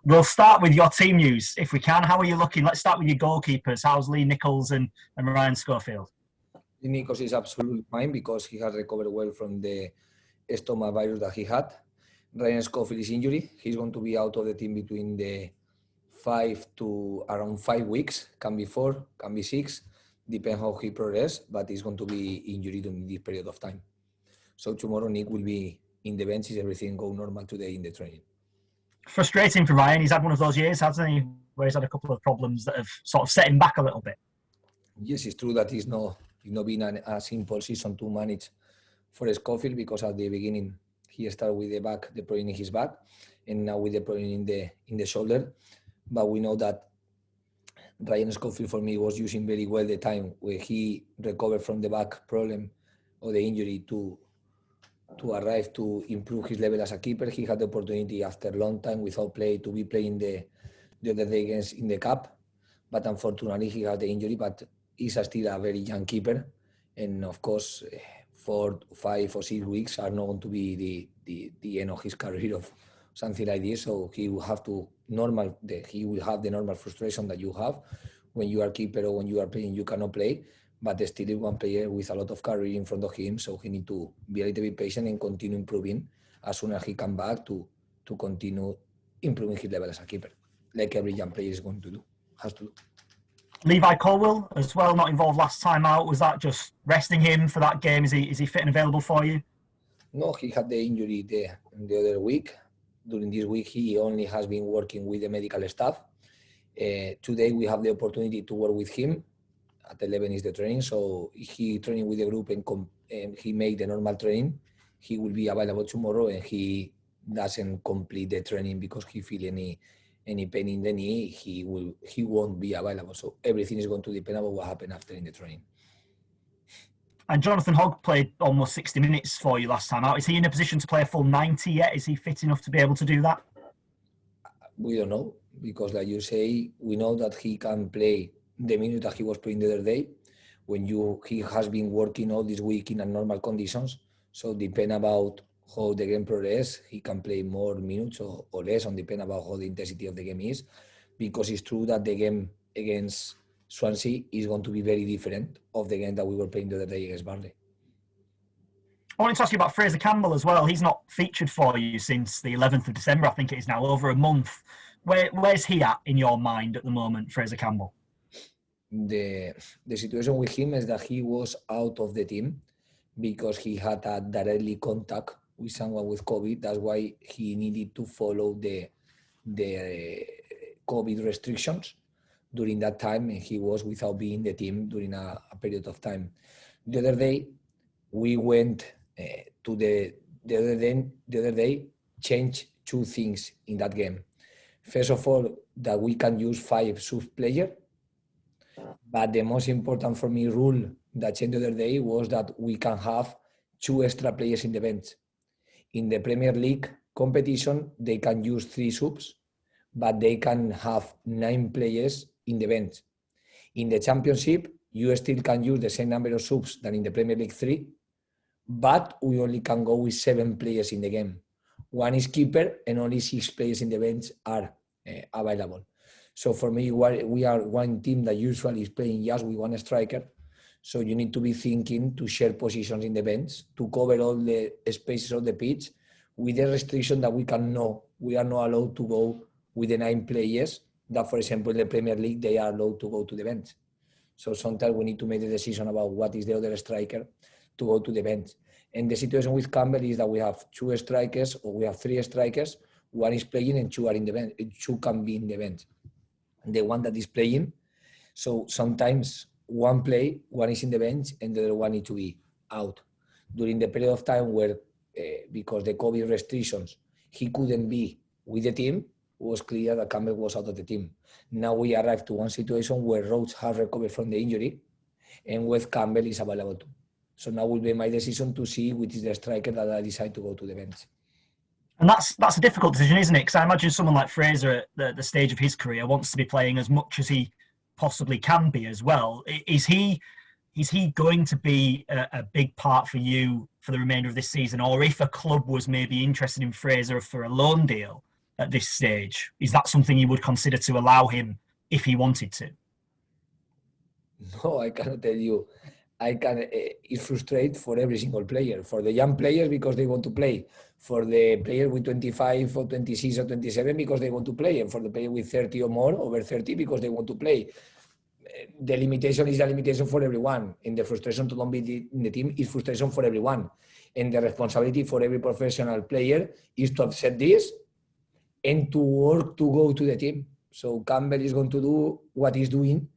We'll start with your team news, if we can. How are you looking? Let's start with your goalkeepers. How's Lee Nichols and Ryan Schofield? Lee Nichols is absolutely fine because he has recovered well from the stomach virus that he had. Ryan Schofield is injured. He's going to be out of the team between the 5 to around 5 weeks. Can be 4, can be 6, depends how he progresses, but he's going to be injured in this period of time. So tomorrow Nick will be in the bench if everything goes normal today in the training. Frustrating for Ryan. He's had one of those years, hasn't he, where he's had a couple of problems that have sort of set him back a little bit. Yes, it's true that it's not been a simple season to manage for Schofield because at the beginning he started with the problem in his back, and now with the problem in the shoulder. But we know that Ryan Schofield for me was using very well the time where he recovered from the back problem or the injury to arrive to improve his level as a keeper. He had the opportunity after a long time without play to be playing the other day against in the cup, but unfortunately he had the injury. But he's still a very young keeper, and of course 4, 5 or 6 weeks are not going to be the end of his career of something like this. So he will have to he will have the normal frustration that you have when you are keeper or when you are playing you cannot play. But still is one player with a lot of career in front of him, so he need to be a little bit patient and continue improving as soon as he come back to continue improving his level as a keeper, like every young player is going to do, has to do. Levi Colwell as well, not involved last time out. Was that just resting him for that game? Is he fit and available for you? No, he had the injury the other week. During this week, he only has been working with the medical staff. Today, we have the opportunity to work with him. At 11 is the training, so he training with the group and he made the normal training. He will be available tomorrow, and he doesn't complete the training because he feel any pain in the knee. He won't be available. So everything is going to depend on what happened after in the training. And Jonathan Hogg played almost 60 minutes for you last time out. Is he in a position to play a full 90 yet? Is he fit enough to be able to do that? We don't know because, like you say, we know that he can play the minute that he was playing the other day. He has been working all this week in normal conditions. So depend about how the game progress, he can play more minutes or less, and depend about how the intensity of the game is. Because it's true that the game against Swansea is going to be very different of the game that we were playing the other day against Burnley. I wanted to ask you about Fraser Campbell as well. He's not featured for you since the 11th of December, I think it is now, over a month. Where's he at in your mind at the moment, Fraser Campbell? The situation with him is that he was out of the team because he had a directly contact with someone with COVID. That's why he needed to follow the COVID restrictions during that time, and he was without being in the team during a period of time. The other day, we went to the other day, changed 2 things in that game. First of all, that we can use 5 sub players. But the most important for me rule that changed the other day was that we can have 2 extra players in the bench. In the Premier League competition, they can use 3 subs, but they can have 9 players in the bench. In the Championship, you still can use the same number of subs than in the Premier League 3, but we only can go with 7 players in the game. 1 is keeper, and only 6 players in the bench are available. So for me, we are one team that usually is playing just with 1 striker. So you need to be thinking to share positions in the bench, to cover all the spaces of the pitch, with the restriction that we are not allowed to go with the 9 players that, for example, in the Premier League, they are allowed to go to the bench. So sometimes we need to make the decision about what is the other striker to go to the bench. And the situation with Campbell is that we have 2 strikers, or we have 3 strikers. 1 is playing and 2 are in the bench. 2 can be in the bench. The one that is playing. So sometimes 1 play, 1 is in the bench, and the other 1 needs to be out. During the period of time where, because the COVID restrictions, he couldn't be with the team, it was clear that Campbell was out of the team. Now we arrived to one situation where Rhodes has recovered from the injury, and Wes Campbell is available too. So now will be my decision to see which is the striker that I decide to go to the bench. And that's a difficult decision, isn't it? Because I imagine someone like Fraser at the stage of his career wants to be playing as much as he possibly can be as well. Is he going to be a big part for you for the remainder of this season? Or if a club was maybe interested in Fraser for a loan deal, at this stage? Is that something you would consider to allow him if he wanted to? No, I cannot tell you. It's frustrating for every single player. For the young players because they want to play. For the player with 25 or 26 or 27 because they want to play. And for the player with 30 or more, over 30 because they want to play. The limitation is a limitation for everyone. And the frustration to not be in the team is frustration for everyone. And the responsibility for every professional player is to accept this and to work to go to the team. So Campbell is going to do what he's doing.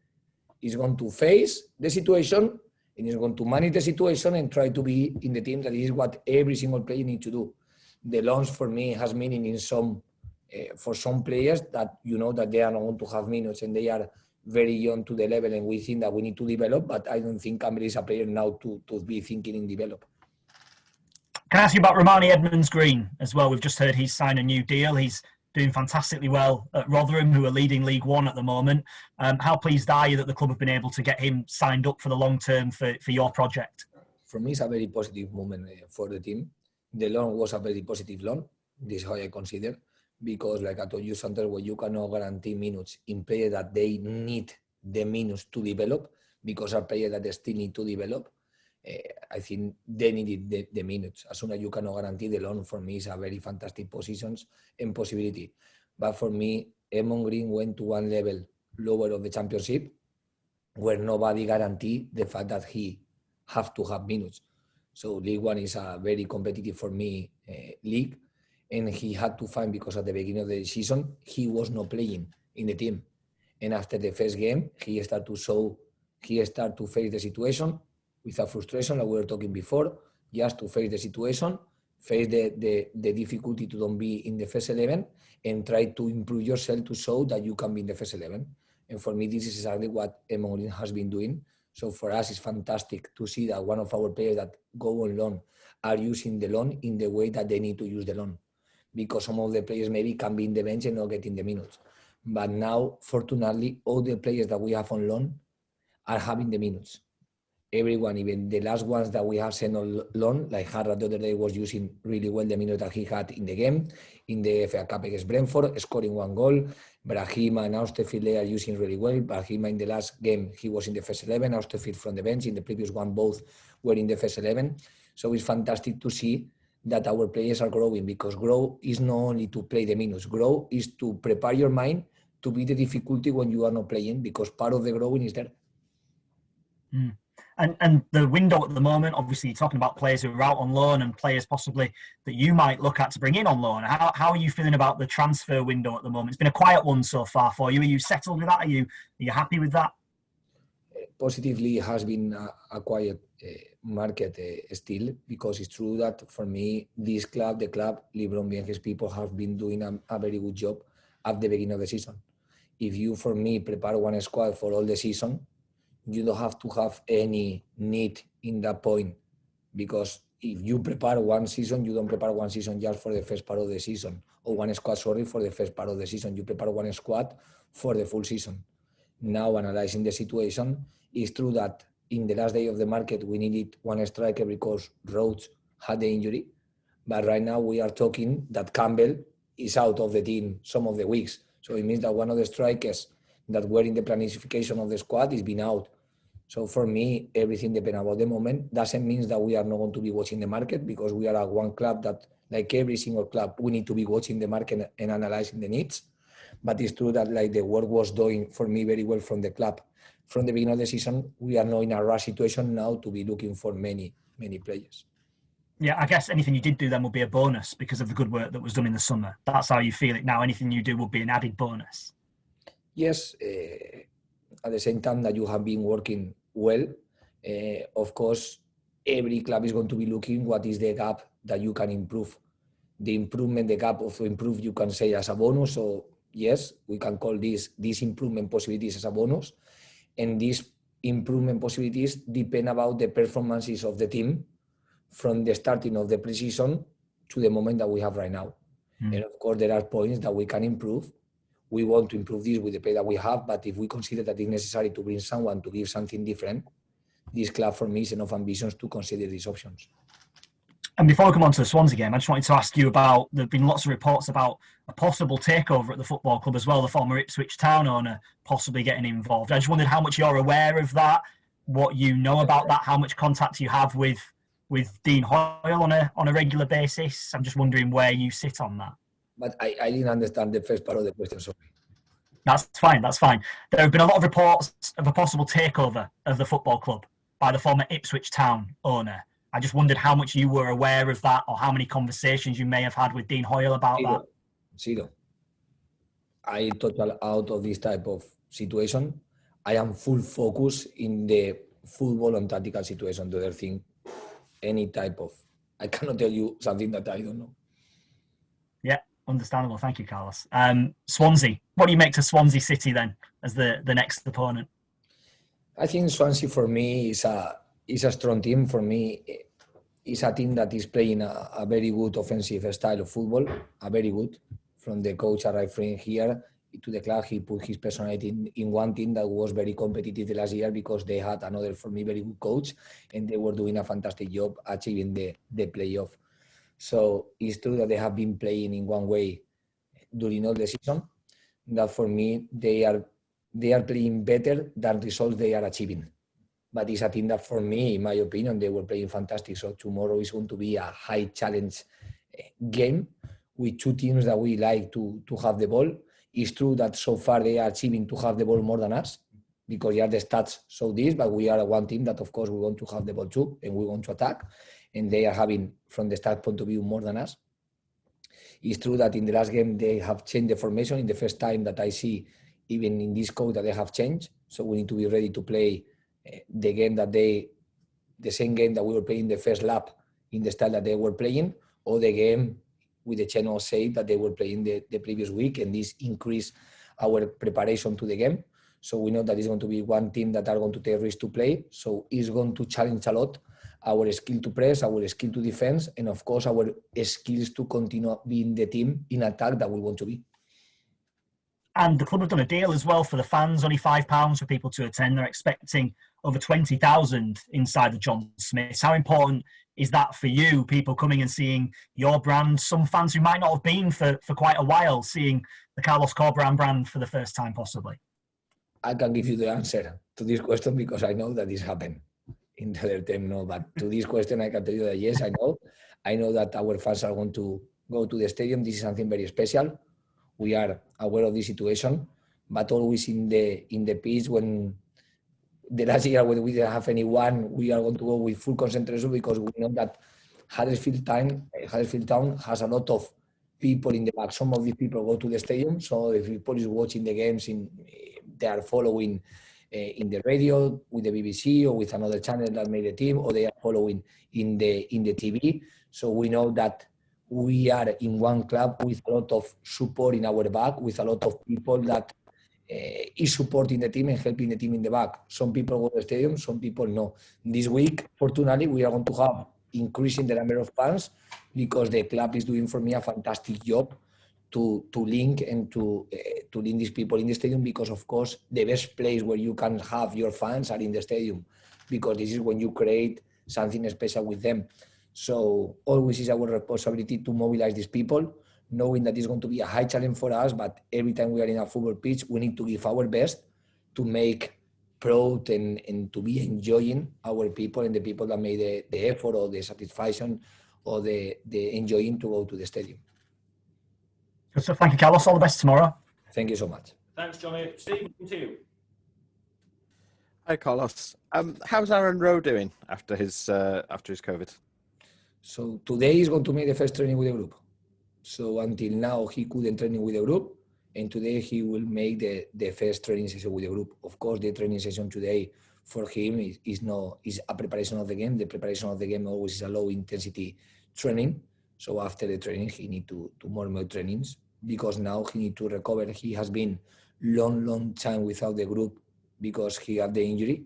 He's going to face the situation and he's going to manage the situation and try to be in the team. That is what every single player needs to do. The loans for me has meaning in for some players that you know that they are not going to have minutes and they are very young to the level and we think that we need to develop, but I don't think Campbell is a player now to be thinking in develop. Can I ask you about Romani Edmonds-Green as well? We've just heard he's signed a new deal. He's doing fantastically well at Rotherham, who are leading League One at the moment. How pleased are you that the club have been able to get him signed up for the long term for your project? For me, it's a very positive moment for the team. The loan was a very positive loan. This is how I consider. Because like I told you, sometimes when you cannot guarantee minutes in players that they need the minutes to develop, because are players that they still need to develop, I think they needed the minutes. As soon as you cannot guarantee the loan, for me, is a very fantastic positions and possibility. But for me, Edmonds-Green went to one level lower of the championship, where nobody guaranteed the fact that he have to have minutes. So League One is a very competitive for me league. And he had to find, because at the beginning of the season, he was not playing in the team. And after the first game, he started to face the situation with a frustration, like we were talking before, just to face the situation, face the difficulty to don't be in the first 11, and try to improve yourself to show that you can be in the first 11. And for me, this is exactly what Edmonds-Green has been doing. So for us, it's fantastic to see that one of our players that go on loan are using the loan in the way that they need to use the loan. Because some of the players maybe can be in the bench and not getting the minutes. But now, fortunately, all the players that we have on loan are having the minutes. Everyone, even the last ones that we have sent on loan, like Harrod the other day was using really well the minutes that he had in the game, in the FA Cup against Brentford, scoring 1 goal. Brahima and Austerfield, they are using really well. Brahima in the last game, he was in the first 11, Austerfield from the bench. In the previous one, both were in the first 11. So it's fantastic to see that our players are growing, because grow is not only to play the minutes. Grow is to prepare your mind to be the difficulty when you are not playing, because part of the growing is there. Mm. And the window at the moment, obviously you're talking about players who are out on loan and players possibly that you might look at to bring in on loan. How are you feeling about the transfer window at the moment? It's been a quiet one so far for you. Are you settled with that? Are you happy with that? Positively, it has been a quiet market still, because it's true that for me, this club, the club, Lebron and his people have been doing a very good job at the beginning of the season. If you, for me, prepare one squad for all the season, you don't have to have any need in that point, because if you prepare one season, you don't prepare one season just for the first part of the season, or one squad, for the first part of the season. You prepare one squad for the full season. Now, analyzing the situation, it's true that in the last day of the market, we needed one striker because Rhodes had the injury. But right now, we are talking that Campbell is out of the team some of the weeks. So it means that one of the strikers that were in the planification of the squad is been out. So for me, everything depends about the moment. Doesn't mean that we are not going to be watching the market, because we are a one club that, like every single club, we need to be watching the market and analyzing the needs. But it's true that like the work was doing for me very well from the club. From the beginning of the season, we are not in a rush situation now to be looking for many players. Yeah, I guess anything you did do then will be a bonus because of the good work that was done in the summer. That's how you feel it now. Anything you do will be an added bonus. Yes, at the same time that you have been working well, of course, every club is going to be looking what is the gap that you can improve. The improvement, the gap of improve, you can say as a bonus. So yes, we can call these improvement possibilities as a bonus. And these improvement possibilities depend about the performances of the team from the starting of the pre-season to the moment that we have right now. And of course, there are points that we can improve. We want to improve this with the play that we have, but if we consider that it's necessary to bring someone to give something different, this club for me is enough ambitions to consider these options. And before we come on to the Swansea game, I just wanted to ask you about, there have been lots of reports about a possible takeover at the football club as well, the former Ipswich Town owner possibly getting involved. I just wondered how much you're aware of that, what you know about that, how much contact you have with Dean Hoyle on a regular basis. I'm just wondering where you sit on that. But I didn't understand the first part of the question, sorry. That's fine, that's fine. There have been a lot of reports of a possible takeover of the football club by the former Ipswich Town owner. I just wondered how much you were aware of that, or how many conversations you may have had with Dean Hoyle about that. Zero. I total out of this type of situation. I am full focus in the football and tactical situation. The other thing, any type of, I cannot tell you something that I don't know. Yeah, understandable. Thank you, Carlos. Swansea. What do you make to Swansea City then as the next opponent? I think Swansea for me is a strong team. For me, it's a team that is playing a very good offensive style of football, a very good. From the coach arriving here to the club, he put his personality in one team that was very competitive the last year because they had another, for me, very good coach, and they were doing a fantastic job achieving the playoff. So it's true that they have been playing in one way during all the season. That for me, they are playing better than results they are achieving. But it's a team that, for me, in my opinion, they were playing fantastic. So tomorrow is going to be a high challenge game with two teams that we like to have the ball. It's true that so far they are achieving to have the ball more than us because the stats show this, but we are one team that, of course, we want to have the ball too and we want to attack. And they are having, from the start point of view, more than us. It's true that in the last game they have changed the formation in the first time that I see, even in this code, that they have changed. So we need to be ready to play the same game that we were playing the first lap in the style that they were playing, or the game with the channel save that they were playing the previous week, and this increased our preparation to the game. So we know that it's going to be one team that are going to take risks to play. So it's going to challenge a lot our skill to press, our skill to defense, and of course our skills to continue being the team in attack that we want to be. And the club have done a deal as well for the fans, only £5 for people to attend. They're expecting over 20,000 inside the John Smiths. How important is that for you, people coming and seeing your brand? Some fans who might not have been for quite a while, seeing the Carlos Corberán brand for the first time, possibly. I can give you the answer to this question because I know that this happened. In the other term, no. But to this question, I can tell you that yes, I know. I know that our fans are going to go to the stadium. This is something very special. We are aware of this situation, but always in the pitch, when the last year when we didn't have anyone, we are going to go with full concentration because we know that Huddersfield Town has a lot of people in the back. Some of these people go to the stadium, so if people is watching the games, they are following in the radio with the BBC or with another channel that made the team, or they are following in the TV. So we know that we are in one club with a lot of support in our back, with a lot of people that is supporting the team and helping the team in the back. Some people go to the stadium, some people no. This week, fortunately, we are going to have increasing the number of fans because the club is doing for me a fantastic job to link and to link these people in the stadium, because of course the best place where you can have your fans are in the stadium, because this is when you create something special with them. So always is our responsibility to mobilize these people, knowing that it's going to be a high challenge for us, but every time we are in a football pitch, we need to give our best to make proud and to be enjoying our people and the people that made the effort or the satisfaction or the enjoying to go to the stadium. Good stuff. Thank you, Carlos. All the best tomorrow. Thank you so much. Thanks, Johnny. Steve, to you. Hi, Carlos. How's Aaron Rowe doing after his COVID? So today he's going to make the first training with the group. So until now he couldn't train with the group, and today he will make the first training session with the group. Of course, the training session today for him is a preparation of the game. The preparation of the game always is a low intensity training. So after the training, he need to more trainings, because now he need to recover. He has been long time without the group because he had the injury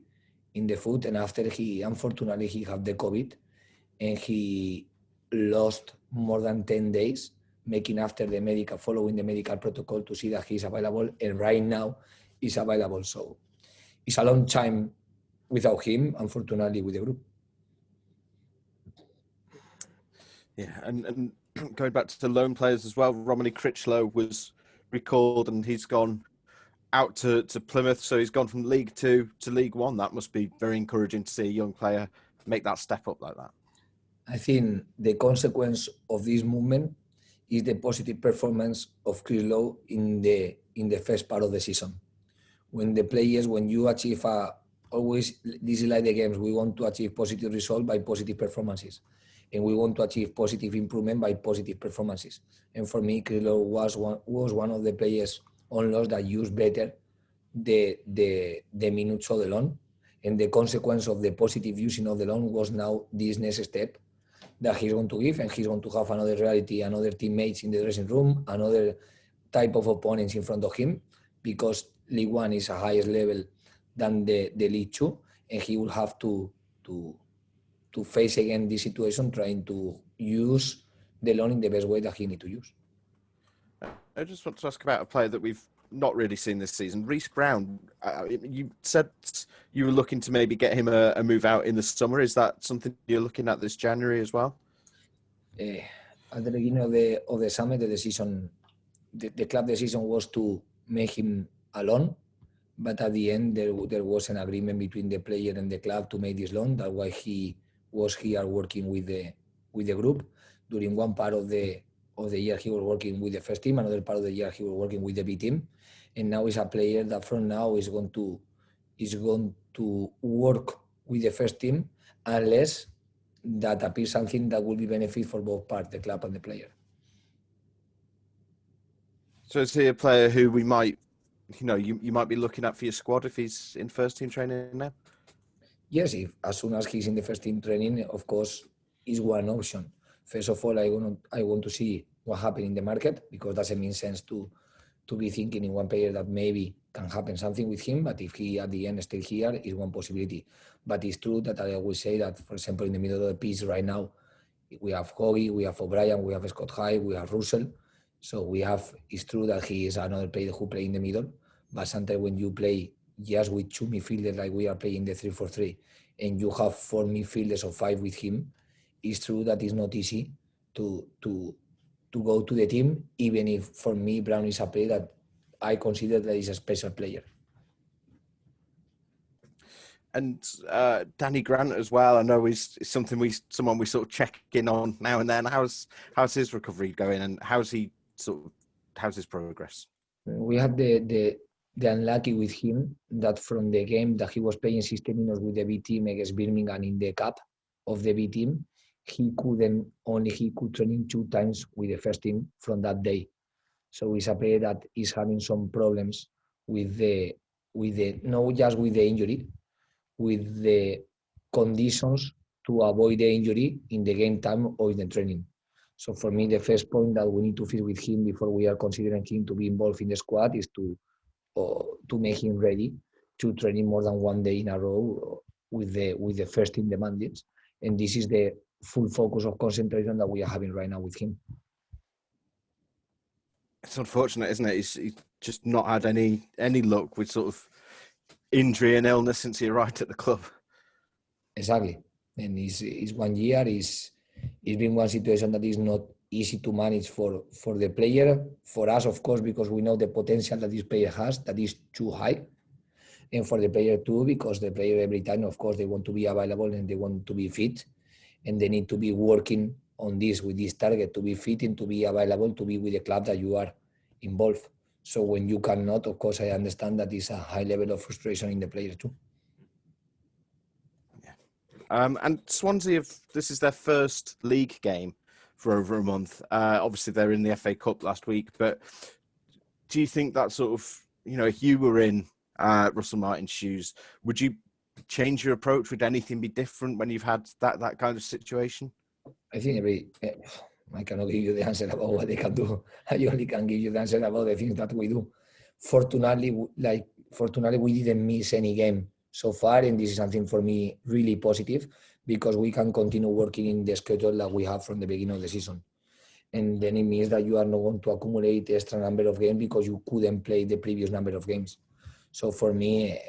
in the foot, and after unfortunately he had the COVID, and he lost more than 10 days following the medical protocol to see that he's available, and right now he's available. So it's a long time without him, unfortunately, with the group. Yeah, and going back to the loan players as well, Romany Critchlow was recalled and he's gone out to Plymouth, so he's gone from League Two to League One. That must be very encouraging to see a young player make that step up like that. I think the consequence of this movement is the positive performance of Critchlow in the first part of the season. When you achieve always, this is like the games, we want to achieve positive result by positive performances. And we want to achieve positive improvement by positive performances. And for me, Critchlow was one of the players on loss that used better the minutes of the loan. And the consequence of the positive using of the loan was now this next step that he's going to give, and he's going to have another reality, another teammates in the dressing room, another type of opponents in front of him, because League One is a higher level than the League Two, and he will have to face again this situation, trying to use the loan in the best way that he needs to use. I just want to ask about a player that we've not really seen this season, Reece Brown. You said you were looking to maybe get him a move out in the summer. Is that something you're looking at this January as well? At the beginning of the summer, the decision, the club decision was to make him a loan, but at the end there was an agreement between the player and the club to make this loan. That's why he was here working with the group. During one part of the year he was working with the first team, another part of the year he was working with the B team, and now he's a player that from now is going to work with the first team unless that appears something that will be benefit for both parts, the club and the player. So is he a player who we might, you might be looking at for your squad if he's in first team training now? Yes, as soon as he's in the first team training, of course, is one option. First of all, I want to see what happened in the market, because doesn't make sense to be thinking in one player that maybe can happen something with him, but if he at the end stays here, is one possibility. But it's true that I always say that, for example, in the middle of the pitch right now, we have Hoggy, we have O'Brien, we have Scott High, we have Russell. So it's true that he is another player who plays in the middle, but sometimes when you play just with two midfielders, like we are playing the 3-4-3, and you have 4 midfielders or 5 with him, it's true that it's not easy to go to the team, even if for me Brown is a player that I consider that he's a special player. And Danny Grant as well. I know he's someone we sort of check in on now and then. How's his recovery going, and how's his progress? We have the unlucky with him that from the game that he was playing 60 minutes with the B team against Birmingham in the cup of the B team, he could train 2 times with the first team from that day. So he's a player that is having some problems with the not just with the injury, with the conditions to avoid the injury in the game time or in the training. So for me, the first point that we need to fix with him before we are considering him to be involved in the squad is to make him ready to train more than 1 day in a row with the first team demandings. And this is the full focus of concentration that we are having right now with him. It's unfortunate, isn't it? He's just not had any luck with sort of injury and illness since he arrived at the club. Exactly. And it's 1 year. It's been one situation that is not easy to manage for the player. For us, of course, because we know the potential that this player has, that is too high. And for the player too, because the player every time, of course, they want to be available and they want to be fit. And they need to be working on this, with this target, to be fit and to be available, to be with the club that you are involved. So when you cannot, of course, I understand that is a high level of frustration in the player too. Yeah. And Swansea, this is their first league game for over a month. Obviously, they're in the FA Cup last week, but do you think that sort of, if you were in Russell Martin's shoes, would you change your approach? Would anything be different when you've had that kind of situation? I think I cannot give you the answer about what they can do. I only can give you the answer about the things that we do. Fortunately, we didn't miss any game so far, and this is something for me really positive, because we can continue working in the schedule that we have from the beginning of the season. And then it means that you are not going to accumulate extra number of games because you couldn't play the previous number of games. So for me,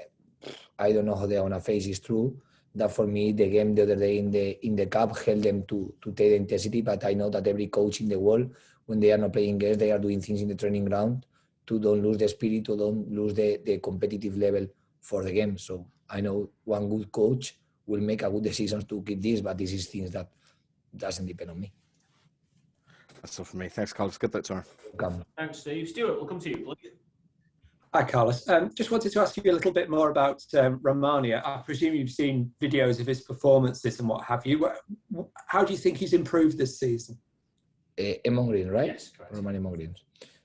I don't know how they're going to face. It's true that for me the game the other day in the cup helped them to take the intensity. But I know that every coach in the world, when they are not playing games, they are doing things in the training ground to don't lose the spirit, to don't lose the competitive level for the game. So I know one good coach will make a good decision to keep this, but this is things that doesn't depend on me. That's all for me. Thanks, Carlos. Good luck tomorrow. Thanks, Steve. Stuart, we'll come to you, please. Hi, Carlos. Just wanted to ask you a little bit more about Romania. I presume you've seen videos of his performances and what have you. How do you think he's improved this season? Among Green, right? Yes, correct. Romania among Green.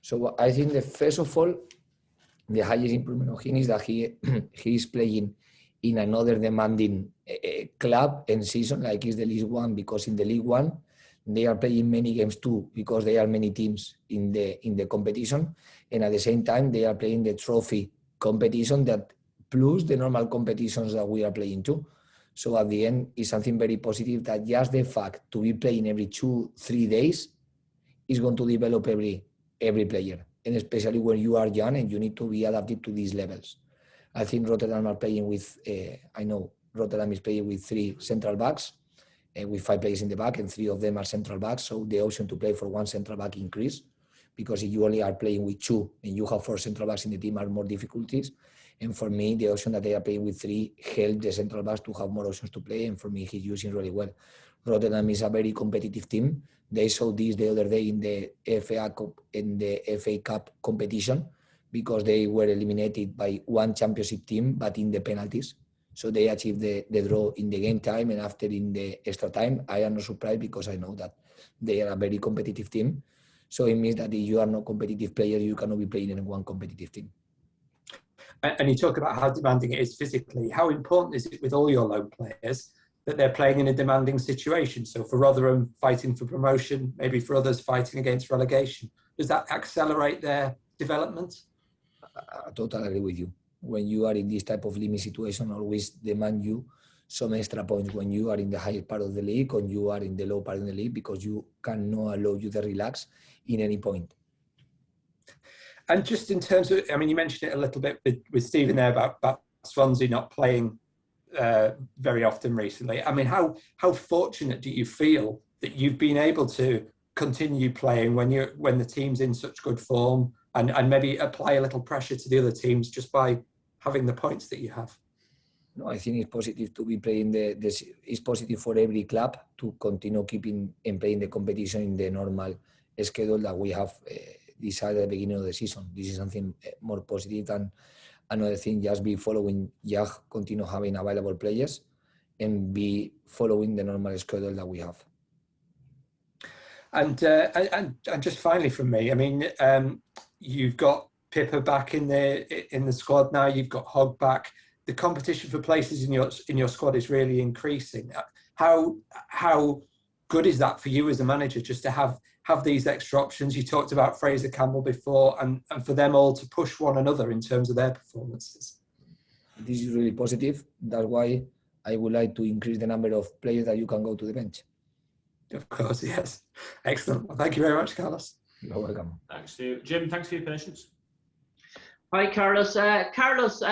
So I think that first of all, the highest improvement of him is that he is playing in another demanding club and season, like is the League One, because in the League One, they are playing many games too, because there are many teams in the competition, and at the same time they are playing the trophy competition that plus the normal competitions that we are playing too. So at the end, it's something very positive that just the fact to be playing every 2-3 days is going to develop every player, and especially when you are young and you need to be adapted to these levels. I think Rotterdam are playing with, I know Rotterdam is playing with 3 central backs, with 5 players in the back, and 3 of them are central backs. So the option to play for 1 central back increase, because if you only are playing with 2 and you have 4 central backs in the team, are more difficulties. And for me, the option that they are playing with 3 help the central backs to have more options to play. And for me, he's using really well. Rotterdam is a very competitive team. They saw this the other day in the FA Cup competition, because they were eliminated by 1 championship team, but in the penalties. So they achieved the draw in the game time, and after in the extra time. I am not surprised, because I know that they are a very competitive team. So it means that if you are not a competitive player, you cannot be playing in one competitive team. And you talk about how demanding it is physically. How important is it with all your loan players that they're playing in a demanding situation? So for Rotherham, fighting for promotion, maybe for others fighting against relegation. Does that accelerate their development? I totally agree with you. When you are in this type of limit situation, always demand you some extra points when you are in the higher part of the league or you are in the low part of the league, because you cannot allow you to relax in any point. And just in terms of, I mean, you mentioned it a little bit with Stephen there about Swansea not playing very often recently. I mean, how fortunate do you feel that you've been able to continue playing when the team's in such good form, and maybe apply a little pressure to the other teams just by having the points that you have? No, I think it's positive to be playing it's positive for every club to continue keeping and playing the competition in the normal schedule that we have decided at the beginning of the season. This is something more positive than another thing. Just be following, continue having available players, and be following the normal schedule that we have. And just finally from me, I mean, you've got Pippa back in the squad now. You've got Hogg back. The competition for places in your squad is really increasing. How good is that for you as a manager, just to have these extra options? You talked about Fraser Campbell before, and for them all to push one another in terms of their performances. This is really positive. That's why I would like to increase the number of players that you can go to the bench. Of course, yes. Excellent. Well, thank you very much, Carlos. You're welcome. Thanks to you. Jim, thanks for your patience. Hi, Carlos. Carlos,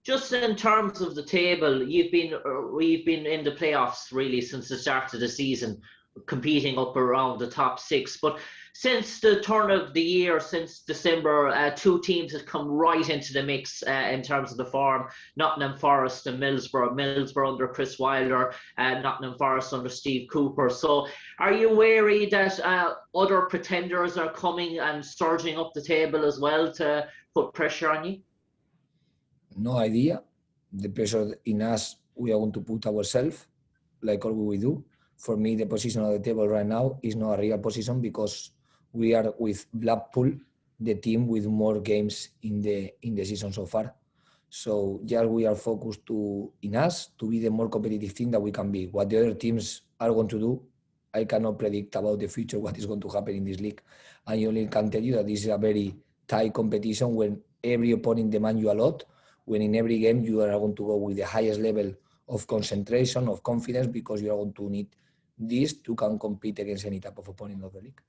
just in terms of the table, we've been in the playoffs really since the start of the season, competing up around the top 6. But since the turn of the year, since December, 2 teams have come right into the mix in terms of the form: Nottingham Forest and Middlesbrough. Middlesbrough under Chris Wilder, and Nottingham Forest under Steve Cooper. So are you wary that other pretenders are coming and surging up the table as well to put pressure on you? No idea. The pressure in us, we are going to put ourselves, like all we do. For me, the position on the table right now is not a real position, because we are with Blackpool, the team with more games in the season so far. So just we are focused in us to be the more competitive team that we can be. What the other teams are going to do, I cannot predict about the future, what is going to happen in this league. I only can tell you that this is a very tight competition when every opponent demands you a lot, when in every game you are going to go with the highest level of concentration, of confidence, because you are going to need this to can compete against any type of opponent of the league.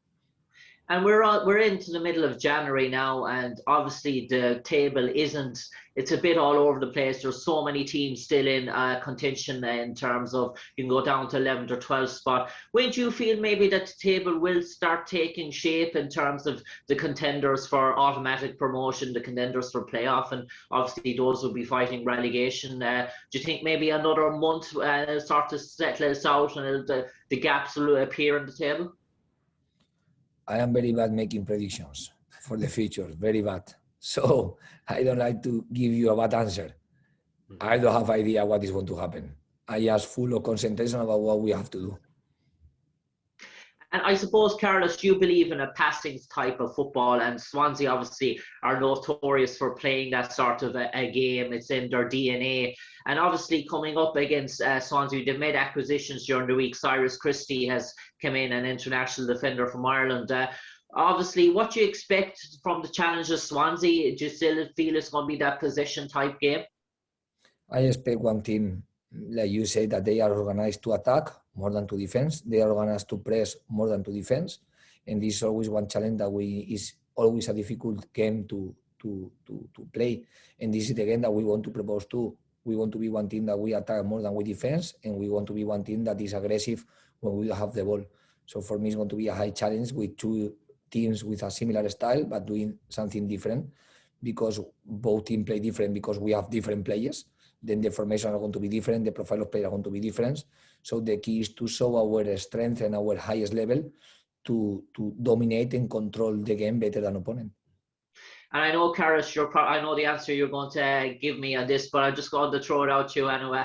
And we're into the middle of January now, and obviously the table it's a bit all over the place. There's so many teams still in contention in terms of you can go down to 11th or 12th spot. When do you feel maybe that the table will start taking shape in terms of the contenders for automatic promotion, the contenders for playoff, and obviously those will be fighting relegation? Do you think maybe another month start to settle us out and the gaps will appear in the table? I am very bad making predictions for the future, very bad. So I don't like to give you a bad answer. I don't have idea what is going to happen. I just full of concentration about what we have to do. And I suppose, Carlos, you believe in a passing type of football, and Swansea obviously are notorious for playing that sort of a game. It's in their DNA. And obviously coming up against Swansea, they've made acquisitions during the week. Cyrus Christie has come in, an international defender from Ireland. Obviously, what do you expect from the challenge of Swansea? Do you still feel it's going to be that possession type game? I expect one team, like you say, that they are organized to attack more than to defense. They are organized to press more than to defense. And this is always one challenge that is always a difficult game to play. And this is the game that we want to propose to. We want to be one team that we attack more than we defense, and we want to be one team that is aggressive when we have the ball. So for me, it's going to be a high challenge with two teams with a similar style, but doing something different, because both teams play different because we have different players. Then the formation are going to be different, the profile of players are going to be different. So the key is to show our strength and our highest level to dominate and control the game better than opponent. And I know, Karis, I know the answer you're going to give me on this, but I'm just going to throw it out to you anyway.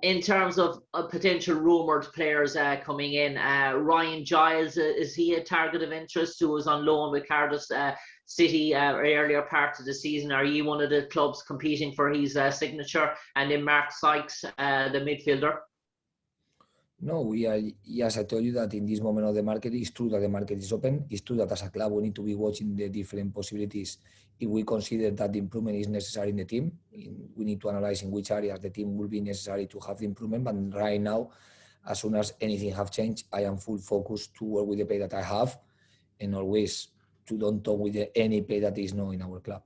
In terms of potential rumoured players coming in, Ryan Giles, is he a target of interest who was on loan with Cardiff City earlier part of the season? Are you one of the clubs competing for his signature? And then Mark Sykes, the midfielder? No, we are, yes, I told you that in this moment of the market, it's true that the market is open. It's true that as a club, we need to be watching the different possibilities. If we consider that the improvement is necessary in the team, we need to analyze in which areas the team will be necessary to have the improvement. But right now, as soon as anything have changed, I am full focused to work with the play that I have, and always to don't talk with any play that is not in our club.